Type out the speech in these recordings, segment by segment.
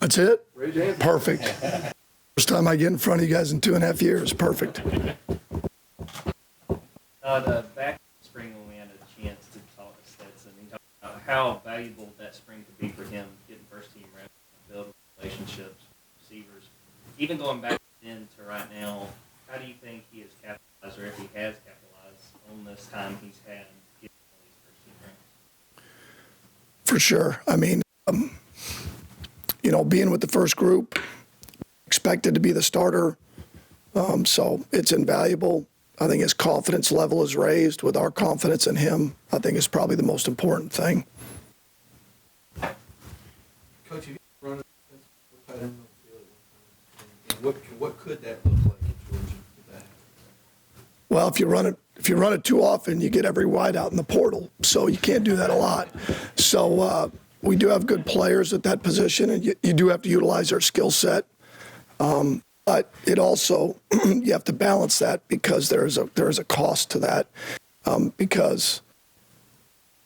That's it? Raise your hand. Perfect. First time I get in front of you guys in 2.5 years. Perfect. Back in the spring when we had a chance to talk to Stetson, he talked about how valuable that spring could be for him, getting first team reps, building relationships, receivers. Even going back then to right now, how do you think he has capitalized, or if he has capitalized, on this time he's had getting all these first team reps? For sure. I mean, being with the first group, expected to be the starter, so it's invaluable. I think his confidence level is raised with our confidence in him. I think is probably the most important thing. Coach, have you run a pattern on the field? What could that look like in Georgia if that happens? Well, if you run it too often, you get every wide out in the portal. So you can't do that a lot. So we do have good players at that position, and you do have to utilize their skill set. But it also, you have to balance that because there is a cost to that. Because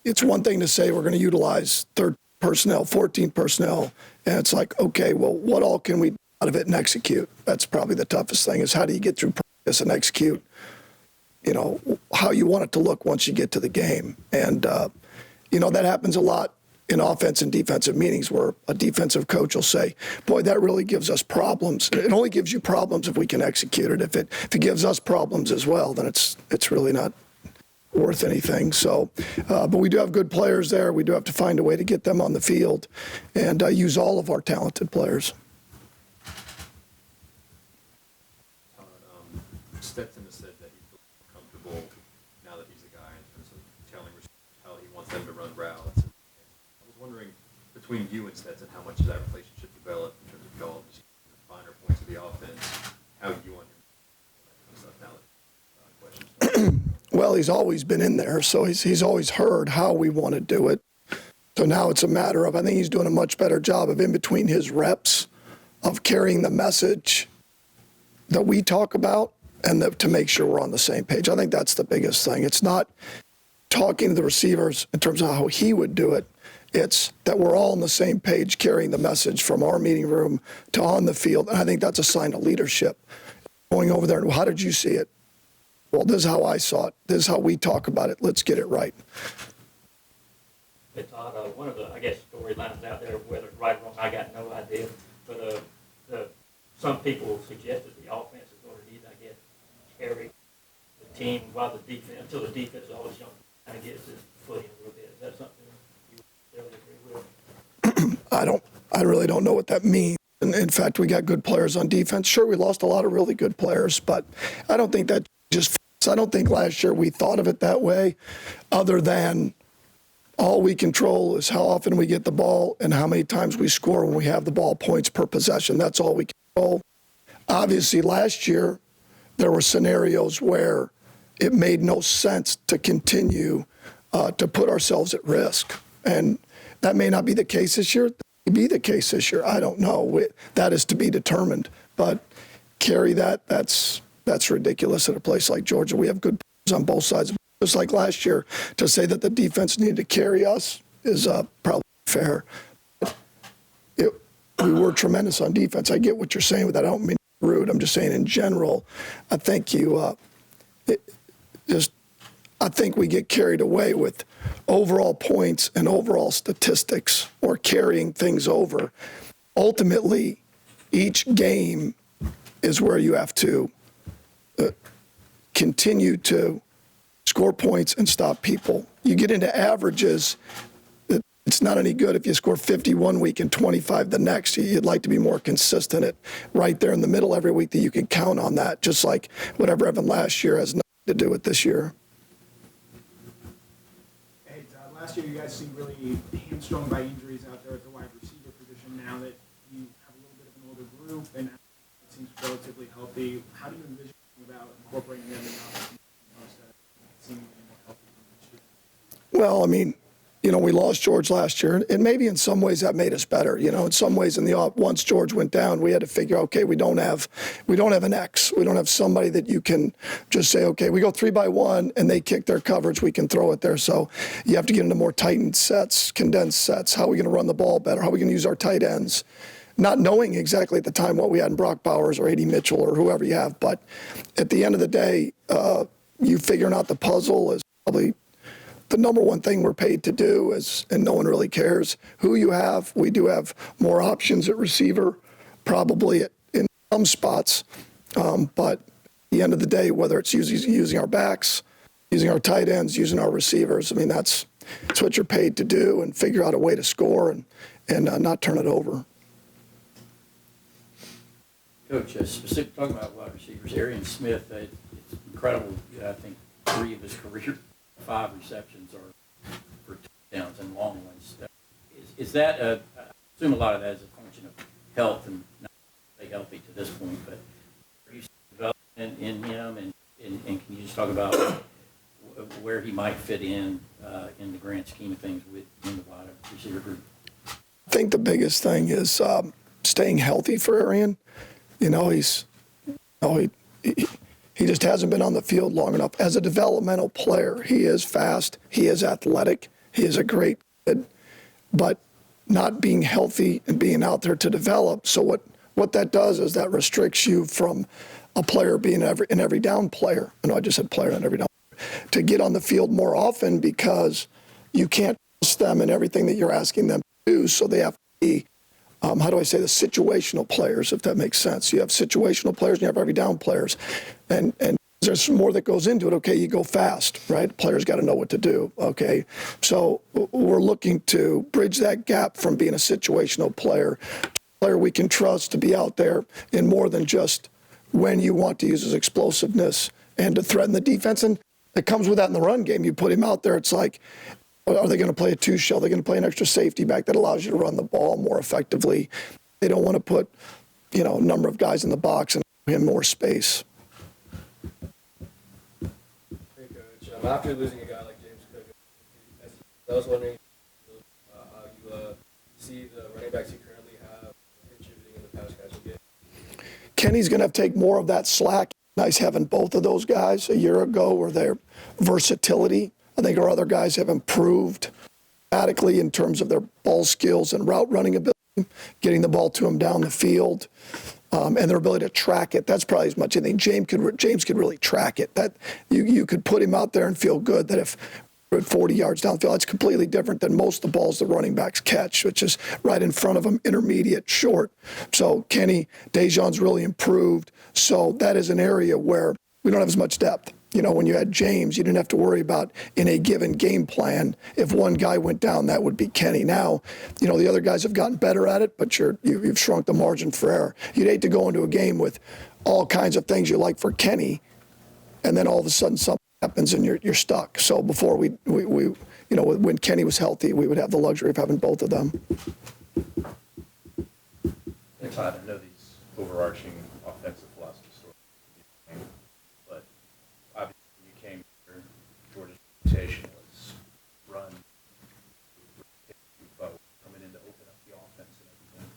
it's one thing to say we're going to utilize 13 personnel, 14 personnel, and it's like, okay, well, what all can we do out of it and execute? That's probably the toughest thing, is how do you get through practice and execute, how you want it to look once you get to the game. And, that happens a lot in offense and defensive meetings, where a defensive coach will say, boy, that really gives us problems. It only gives you problems if we can execute it. If it gives us problems as well, then it's really not worth anything. So, but we do have good players there. We do have to find a way to get them on the field and use all of our talented players. Stetson has said that he feels comfortable now that he's the guy in terms of telling how he wants them to run routes. I was wondering, between you and Stetson, how much does that relationship develop in terms of y'all just the finer points of the offense, how you want him stuff now that questions? Well, he's always been in there, so he's always heard how we want to do it. So now it's a matter of, I think he's doing a much better job of, in between his reps, of carrying the message that we talk about and to make sure we're on the same page. I think that's the biggest thing. It's not talking to the receivers in terms of how he would do it. It's that we're all on the same page, carrying the message from our meeting room to on the field. And I think that's a sign of leadership. Going over there, how did you see it? Well, this is how I saw it. This is how we talk about it. Let's get it right. Hey, Todd, one of the, storylines out there, whether it's right or wrong, I got no idea. But some people suggested the offense is going to need, carry the team while the defense, until the defense is always young, kind of gets his footing a little bit. Is that something you would agree with? I really don't know what that means. In fact, we got good players on defense. Sure, we lost a lot of really good players, but I don't think that just, I don't think last year we thought of it that way, other than all we control is how often we get the ball and how many times we score when we have the ball, points per possession. That's all we control. Obviously, last year, there were scenarios where it made no sense to continue to put ourselves at risk. And that may not be the case this year. It may be the case this year. I don't know. That is to be determined. But carry that, that's ridiculous at a place like Georgia. We have good players on both sides. Just like last year, to say that the defense needed to carry us is probably fair. We were tremendous on defense. I get what you're saying with that. I don't mean rude. I'm just saying in general, I think I think we get carried away with overall points and overall statistics, or carrying things over. Ultimately, each game is where you have to continue to score points and stop people. You get into averages. It's not any good if you score 50 one week and 25 the next. You'd like to be more consistent at right there in the middle every week, that you can count on that, just like whatever happened last year has nothing to do with this year. Hey, Todd, last year you guys seemed really hamstrung by injuries out there at the wide receiver position. Now that you have a little bit of an older group and it seems relatively healthy, how do you envision about incorporating them in the offense seemingly more healthy than this year? Well, I mean, we lost George last year, and maybe in some ways that made us better. In some ways, once George went down, we had to figure, okay, we don't have an X. We don't have somebody that you can just say, okay, we go 3-by-1 and they kick their coverage, we can throw it there. So you have to get into more tightened sets, condensed sets. How are we going to run the ball better? How are we going to use our tight ends? not knowing exactly at the time what we had in Brock Bowers or A.D. Mitchell or whoever you have. But at the end of the day, you figuring out the puzzle is probably the number one thing we're paid to do, and no one really cares who you have. We do have more options at receiver, probably in some spots. But at the end of the day, whether it's using our backs, using our tight ends, using our receivers, I mean, that's what you're paid to do, and figure out a way to score and not turn it over. Coach, specific talking about wide receivers, Arian Smith, it's incredible. I think 3 of his career 5 receptions are for touchdowns and long ones. Is that I assume a lot of that is a function of health and not stay healthy to this point, but are you seeing development in him, and can you just talk about where he might fit in the grand scheme of things within the wide receiver group? I think the biggest thing is staying healthy for Arian. You know, he just hasn't been on the field long enough. As a developmental player, he is fast, he is athletic, he is a great kid, but not being healthy and being out there to develop. So what that does is that restricts you from a player being an every down player. I know I just said player and every down player, to get on the field more often, because you can't trust them in everything that you're asking them to do. So they have to be, how do I say, the situational players, if that makes sense. You have situational players and you have every down players. And there's more that goes into it. Okay, you go fast, right? Players got to know what to do, okay? So we're looking to bridge that gap from being a situational player to a player we can trust to be out there in more than just when you want to use his explosiveness and to threaten the defense. And it comes with that in the run game. You put him out there, it's like, are they going to play a 2 shell? Are they going to play an extra safety back that allows you to run the ball more effectively? They don't want to put, a number of guys in the box and give him more space. Hey, Coach. After losing a guy like James Cook, I was wondering how you see the running backs you currently have contributing in the pass catching game. Kenny's going to take more of that slack. Nice having both of those guys a year ago, where their versatility. I think our other guys have improved dramatically in terms of their ball skills and route running ability, getting the ball to them down the field, and their ability to track it. That's probably as much as anything. James could really track it. That you could put him out there and feel good that if we're at 40 yards down the field, that's completely different than most of the balls the running backs catch, which is right in front of them, intermediate, short. So Kenny, Dejon's really improved. So that is an area where we don't have as much depth. When you had James, you didn't have to worry about in a given game plan, if one guy went down, that would be Kenny. Now, the other guys have gotten better at it, but you've shrunk the margin for error. You'd hate to go into a game with all kinds of things you like for Kenny, and then all of a sudden something happens and you're stuck. So before when Kenny was healthy, we would have the luxury of having both of them. And Todd, I know these overarching offensive philosophy stories, but obviously when you came here, Georgia's reputation was run, coming in to open up the offense and everything.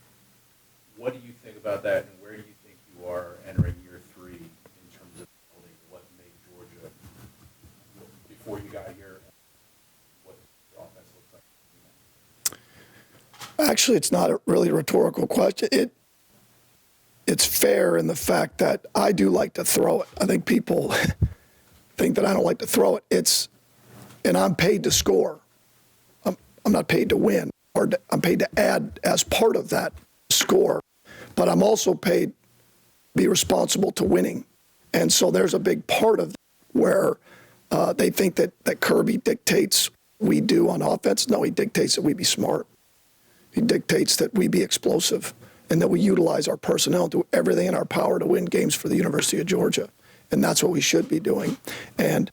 What do you think about that, and where do you think you are entering year 3 in terms of building what made Georgia before you got here, what the offense looks like? Actually, it's not really a rhetorical question. It's fair in the fact that I do like to throw it. I think people think that I don't like to throw it. And I'm paid to score. I'm not paid to win, I'm paid to add as part of that score. But I'm also paid to be responsible to winning. And so there's a big part of that where they think that Kirby dictates we do on offense. No, he dictates that we be smart. He dictates that we be explosive and that we utilize our personnel and do everything in our power to win games for the University of Georgia. And that's what we should be doing. And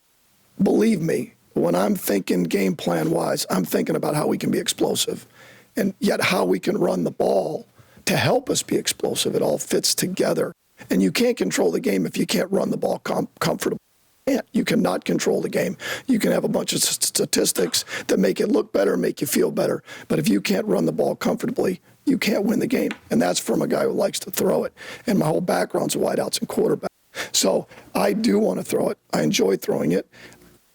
believe me, when I'm thinking game plan-wise, I'm thinking about how we can be explosive, and yet how we can run the ball to help us be explosive. It all fits together. And you can't control the game if you can't run the ball comfortably. You cannot control the game. You can have a bunch of statistics that make it look better, make you feel better. But if you can't run the ball comfortably, you can't win the game. And that's from a guy who likes to throw it. And my whole background's wideouts and quarterback. So I do want to throw it. I enjoy throwing it.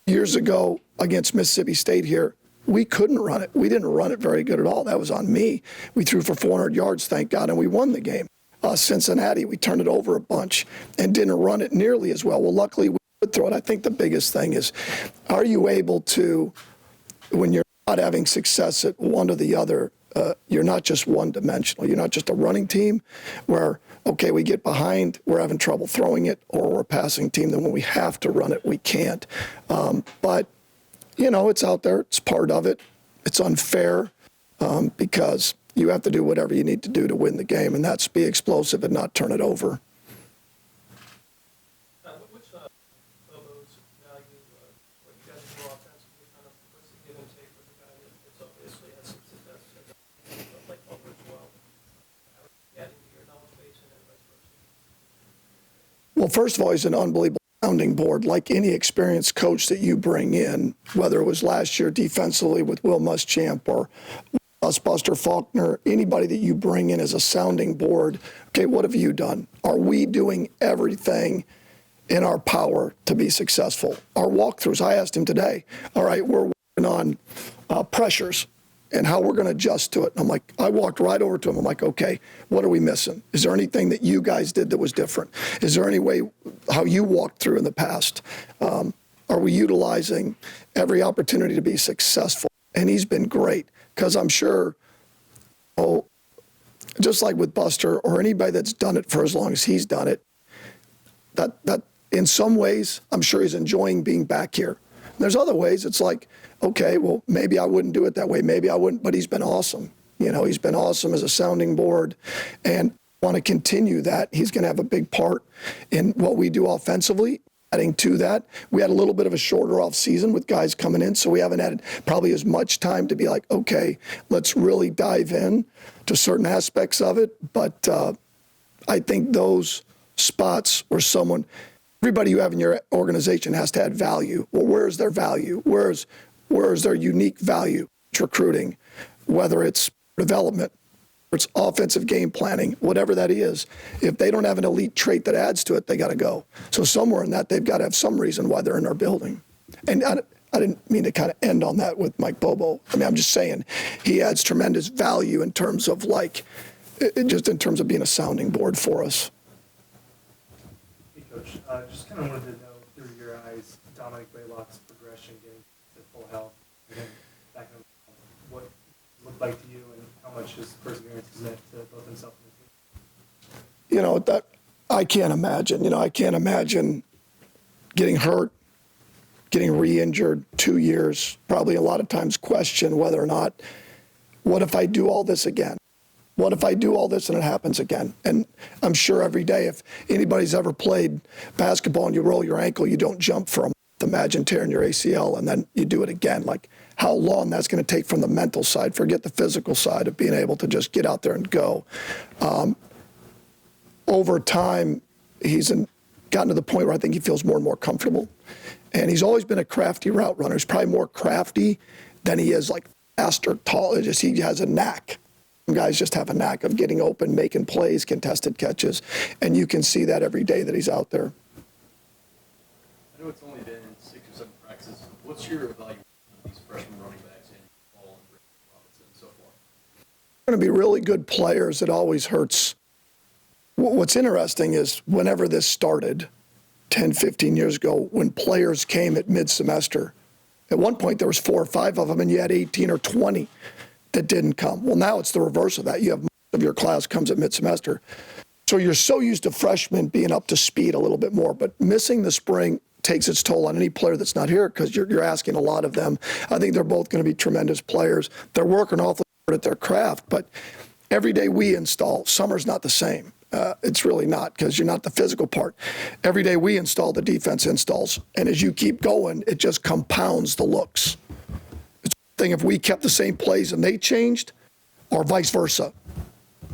Years ago against Mississippi State here, we couldn't run it. We didn't run it very good at all. That was on me. We threw for 400 yards, thank God, and we won the game. Cincinnati, we turned it over a bunch and didn't run it nearly as well. Well, luckily, we could throw it. I think the biggest thing is, are you able to, when you're not having success at one or the other, you're not just one-dimensional. You're not just a running team where, okay, we get behind, we're having trouble throwing it, or we're a passing team. Then when we have to run it, we can't. But, you know, it's out there. It's part of it. It's unfair because you have to do whatever you need to do to win the game, and that's be explosive and not turn it over. Which Bobo's value, what you guys do offensively, kind of what's the give and take with the guy that's obviously had some success like Bobo as well? Adding to your knowledge base and then vice versa. Well, first of all, he's an unbelievable sounding board, like any experienced coach that you bring in, whether it was last year defensively with Will Muschamp or us, Buster Faulkner, anybody that you bring in as a sounding board. Okay, what have you done? Are we doing everything in our power to be successful? Our walkthroughs, I asked him today, all right, we're working on pressures and how we're going to adjust to it. And I'm like, I walked right over to him. I'm like, okay, what are we missing? Is there anything that you guys did that was different? Is there any way how you walked through in the past? Are we utilizing every opportunity to be successful? And he's been great because I'm sure, just like with Buster or anybody that's done it for as long as he's done it, that in some ways, I'm sure he's enjoying being back here. There's other ways it's like, okay, well, maybe I wouldn't do it that way. Maybe I wouldn't, but he's been awesome. You know, he's been awesome as a sounding board and want to continue that. He's going to have a big part in what we do offensively. Adding to that, we had a little bit of a shorter off season with guys coming in, so we haven't had probably as much time to be like, okay, let's really dive in to certain aspects of it. But I think those spots where everybody you have in your organization has to add value. Well, where's their value? Where's their unique value? It's recruiting, whether it's development, or it's offensive game planning, whatever that is. If they don't have an elite trait that adds to it, they got to go. So somewhere in that, they've got to have some reason why they're in our building. And I didn't mean to kind of end on that with Mike Bobo. I mean, I'm just saying he adds tremendous value in terms of just in terms of being a sounding board for us. Hey, Coach. Just kind of wanted to know through your eyes, Dominic Blaylock's progression getting to full health, and then back in what it looked like to you, and how much his perseverance has meant to both himself and the team. You know, that I can't imagine. You know, I can't imagine getting hurt, getting re-injured 2 years, probably a lot of times question whether or not, what if I do all this again? What if I do all this and it happens again? And I'm sure every day, if anybody's ever played basketball and you roll your ankle, you don't jump for a month, imagine tearing your ACL and then you do it again. Like how long that's going to take from the mental side, forget the physical side of being able to just get out there and go. Over time, he's gotten to the point where I think he feels more and more comfortable. And he's always been a crafty route runner. He's probably more crafty than he is like fast or tall. It's just he has a knack. Some guys just have a knack of getting open, making plays, contested catches. And you can see that every day that he's out there. I know it's only been 6 or 7 practices. What's your evaluation of these freshman running backs in Paul and Robinson so far? They're going to be really good players. It always hurts. What's interesting is whenever this started 10, 15 years ago, when players came at mid-semester, at one point there was 4 or 5 of them and you had 18 or 20 that didn't come. Well, now it's the reverse of that. You have most of your class comes at mid-semester. So you're so used to freshmen being up to speed a little bit more, but missing the spring takes its toll on any player that's not here because you're asking a lot of them. I think they're both going to be tremendous players. They're working awfully hard at their craft, but every day we install, summer's not the same. It's really not because you're not the physical part. Every day we install, the defense installs. And as you keep going, it just compounds the looks. It's one thing if we kept the same plays and they changed, or vice versa,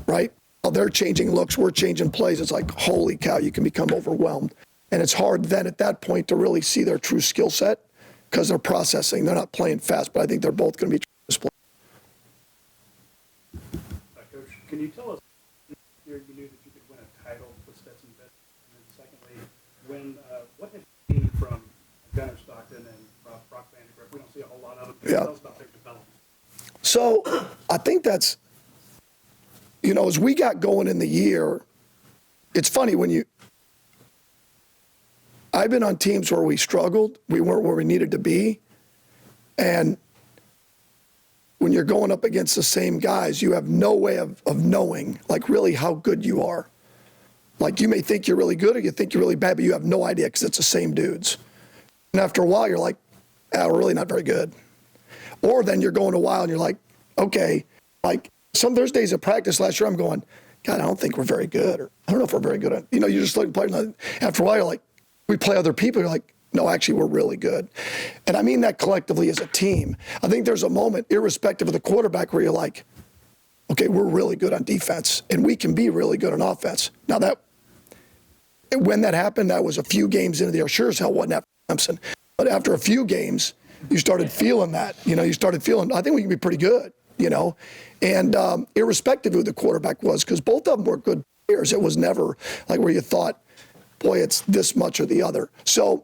right? While they're changing looks, we're changing plays. It's like, holy cow, you can become overwhelmed. And it's hard then at that point to really see their true skill set because they're processing. They're not playing fast, but I think they're both going to be tremendous players. Coach, can you tell us you knew that you could win a title with Stetson Bennett? And then secondly, what have you seen from Gunnar Stockton and Rob about Brock Vandegrift. We don't see a whole lot of it. Yeah. Tell us about their development. So I think that's, as we got going in the year, it's funny I've been on teams where we struggled, we weren't where we needed to be, and when you're going up against the same guys, you have no way of knowing, like, really how good you are. Like, you may think you're really good or you think you're really bad, but you have no idea because it's the same dudes. And after a while, you're like, we're really not very good. Or then you're going a while and you're like, okay, like there's days of practice last year I'm going, God, I don't think we're very good. Or I don't know if we're very good. You just look at players. After a while, you're like, we play other people. You're like, no, actually, we're really good. And I mean that collectively as a team. I think there's a moment, irrespective of the quarterback, where you're like, okay, we're really good on defense, and we can be really good on offense. Now, when that happened, that was a few games into the year. Sure as hell wasn't after Clemson. But after a few games, you started feeling that. You started feeling, I think we can be pretty good, And irrespective of who the quarterback was, because both of them were good players, it was never like where you thought, boy, it's this much or the other. So,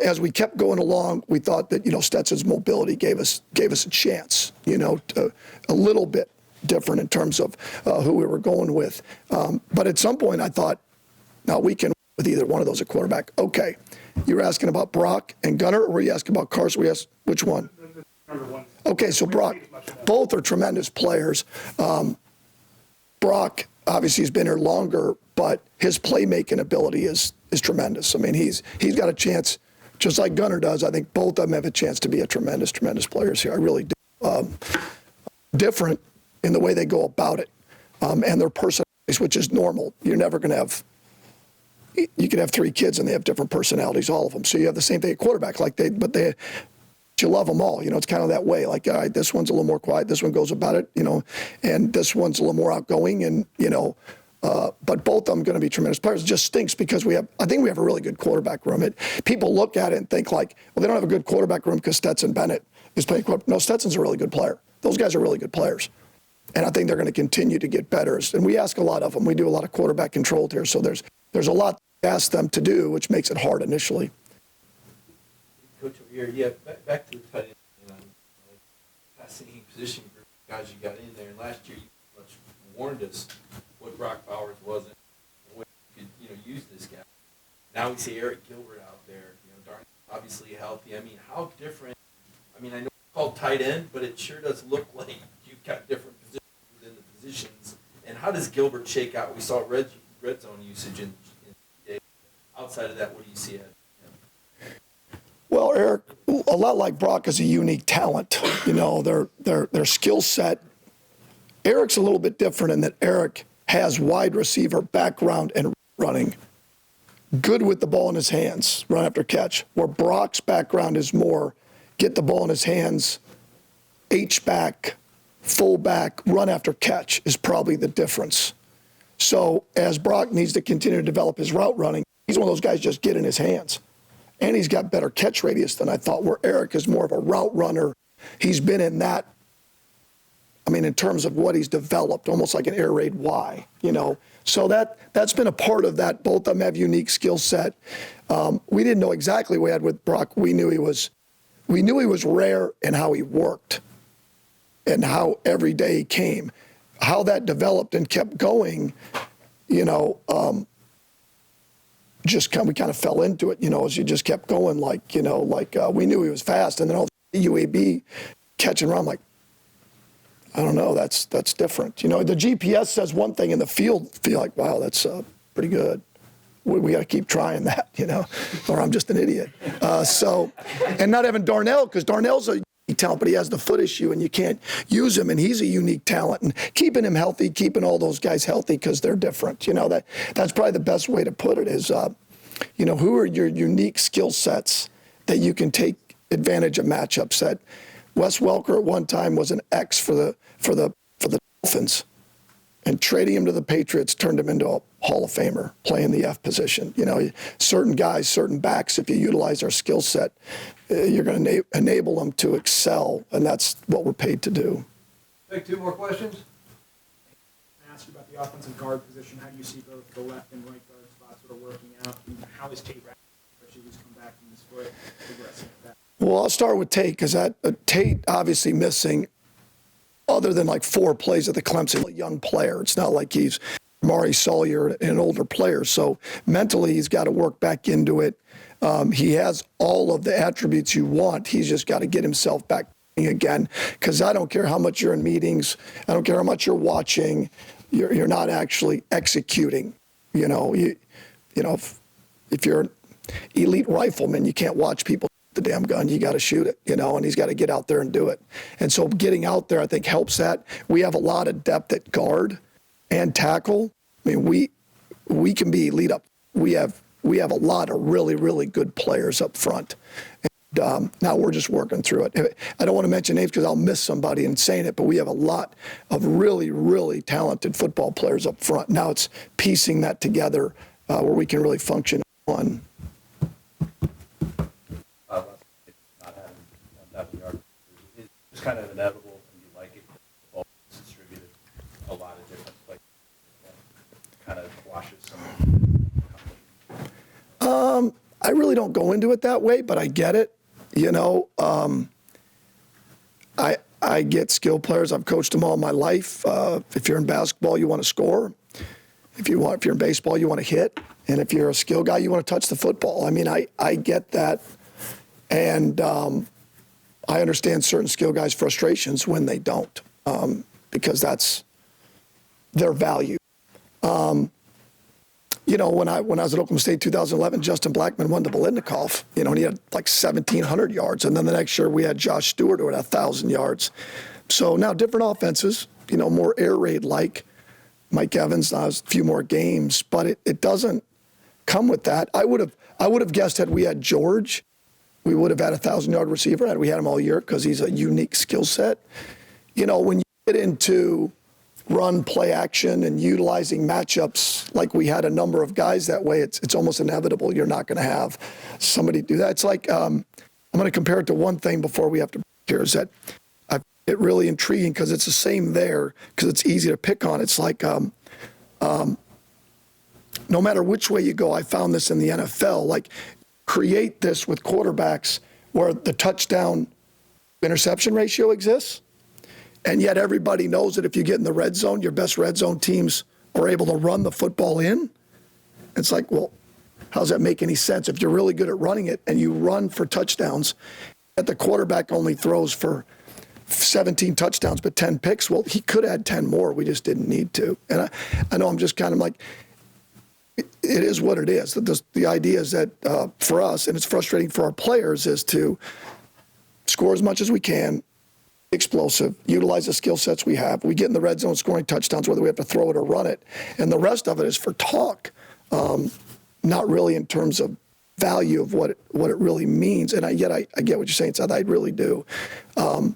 as we kept going along, we thought that, Stetson's mobility gave us a chance, a little bit different in terms of who we were going with. But at some point I thought, now we can with either one of those at quarterback. Okay, you were asking about Brock and Gunnar, or were you asking about Carson? Which one? Number one. Okay, so Brock, both are tremendous players. Brock obviously has been here longer, but his playmaking ability is tremendous. I mean, he's got a chance, just like Gunnar does. I think both of them have a chance to be a tremendous players here. I really do. Different in the way they go about it, and their personalities, which is normal. You're never going to have. You can have 3 kids and they have different personalities, all of them. So you have the same thing at quarterback, but you love them all. It's kind of that way. Like, all right, this one's a little more quiet. This one goes about it, and this one's a little more outgoing, and but both of them going to be tremendous players. It just stinks because I think we have a really good quarterback room. People look at it and think like, well, they don't have a good quarterback room because Stetson Bennett is playing quarterback. No, Stetson's a really good player. Those guys are really good players. And I think they're going to continue to get better. And we ask a lot of them. We do a lot of quarterback controlled here. So there's a lot to ask them to do, which makes it hard initially. Coach over here, back to the tight end, fascinating position group guys you got in there. And last year, you pretty much warned us what Brock Bowers wasn't, and what you could, use this guy. Now we see Eric Gilbert out there, darn obviously healthy. I mean, how different? I mean, I know it's called tight end, but it sure does look like you've got different positions within the positions. And how does Gilbert shake out? We saw red zone usage in outside of that. What do you see ahead? Well, Eric, a lot like Brock, is a unique talent. Their skill set. Eric's a little bit different in that Eric has wide receiver background and running, good with the ball in his hands, run after catch, where Brock's background is more get the ball in his hands, H-back, fullback, run after catch is probably the difference. So as Brock needs to continue to develop his route running, he's one of those guys just get in his hands. And he's got better catch radius than I thought, where Eric is more of a route runner. He's been in that, in terms of what he's developed, almost like an air raid Y, So that's been a part of that. Both of them have unique skill set. We didn't know exactly what we had with Brock. We knew he was rare in how he worked and how every day he came. How that developed and kept going, we kind of fell into it, as you just kept going, we knew he was fast, and then all the UAB catching around, like, I don't know, that's different. The GPS says one thing in the field, feel like, wow, that's pretty good. We got to keep trying that, or I'm just an idiot. And not having Darnell, because Darnell's a unique talent, but he has the foot issue, and you can't use him, and he's a unique talent. And keeping him healthy, keeping all those guys healthy, because they're different. That's probably the best way to put it is, who are your unique skill sets that you can take advantage of matchups. That Wes Welker at one time was an X for the Dolphins, and trading him to the Patriots turned him into a Hall of Famer playing the F position. Certain guys, certain backs, if you utilize their skill set, you're going to enable them to excel, and that's what we're paid to do. Take 2 more questions. I asked you about the offensive guard position. How do you see both the left and right guard spots that are working out? And how is Tate Rapp, especially who's come back from his foot, progressing with that? Well, I'll start with Tate because Tate obviously missing, other than like 4 plays at the Clemson, a young player. It's not like he's Mari Sawyer, an older player. So mentally, he's got to work back into it. He has all of the attributes you want. He's just got to get himself back again. Because I don't care how much you're in meetings. I don't care how much you're watching. You're not actually executing. You know, if you're an elite rifleman, you can't watch people shoot the damn gun. You got to shoot it, you know, and he's got to get out there and do it. And so getting out there, I think, helps that. We have a lot of depth at guard and tackle. I mean, we can be elite up. We have a lot of really, really good players up front. And, now we're just working through it. I don't want to mention names because I'll miss somebody in saying it, but we have a lot of really, really talented football players up front. Now it's piecing that together where we can really function on. Not having 1,000 yards is just kind of inevitable, and you like it. The ball is distributed a lot of different places. Kind of washes some. I really don't go into it that way, but I get it. You know, I get skilled players. I've coached them all my life. If you're in basketball, you want to score. If you're in baseball, you want to hit. And if you're a skill guy, you want to touch the football. I mean, I get that. And I understand certain skill guys' frustrations when they don't, because that's their value. You know, when I was at Oklahoma State 2011, Justin Blackman won the Biletnikoff, you know, and he had like 1,700 yards. And then the next year we had Josh Stewart who had 1,000 yards. So now different offenses, you know, more air raid like Mike Evans has a few more games, but it doesn't come with that. I would have guessed had we had George, we would have had a 1,000-yard receiver had we had him all year because he's a unique skill set. You know, when you get into run, play action, and utilizing matchups like we had a number of guys that way, it's almost inevitable you're not going to have somebody do that. It's like, I'm going to compare it to one thing before we have to here, is that I find it really intriguing because it's the same there because it's easy to pick on. It's like, no matter which way you go, I found this in the NFL, like create this with quarterbacks where the touchdown interception ratio exists. And yet everybody knows that if you get in the red zone, your best red zone teams are able to run the football in. It's like, well, how does that make any sense? If you're really good at running it and you run for touchdowns, and the quarterback only throws for 17 touchdowns but 10 picks, well, he could add 10 more. We just didn't need to. And I know I'm just kind of like, it is what it is. The idea is that for us, and it's frustrating for our players, is to score as much as we can, explosive, utilize the skill sets we have. We get in the red zone scoring touchdowns, whether we have to throw it or run it. And the rest of it is for talk, not really in terms of value of what it really means. And yet I get what you're saying, Todd. I really do. And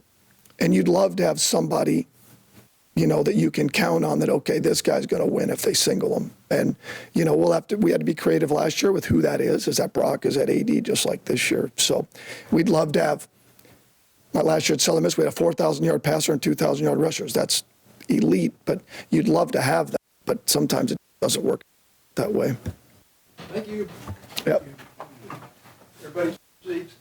you'd love to have somebody, you know, that you can count on that, okay, this guy's going to win if they single him. And, you know, we had to be creative last year with who that is. Is that Brock? Is that AD? Just like this year. So we'd love to have. My last year at Southern Miss, we had a 4,000-yard passer and 2,000-yard rushers. That's elite, but you'd love to have that. But sometimes it doesn't work that way. Thank you. Yep. Everybody, please.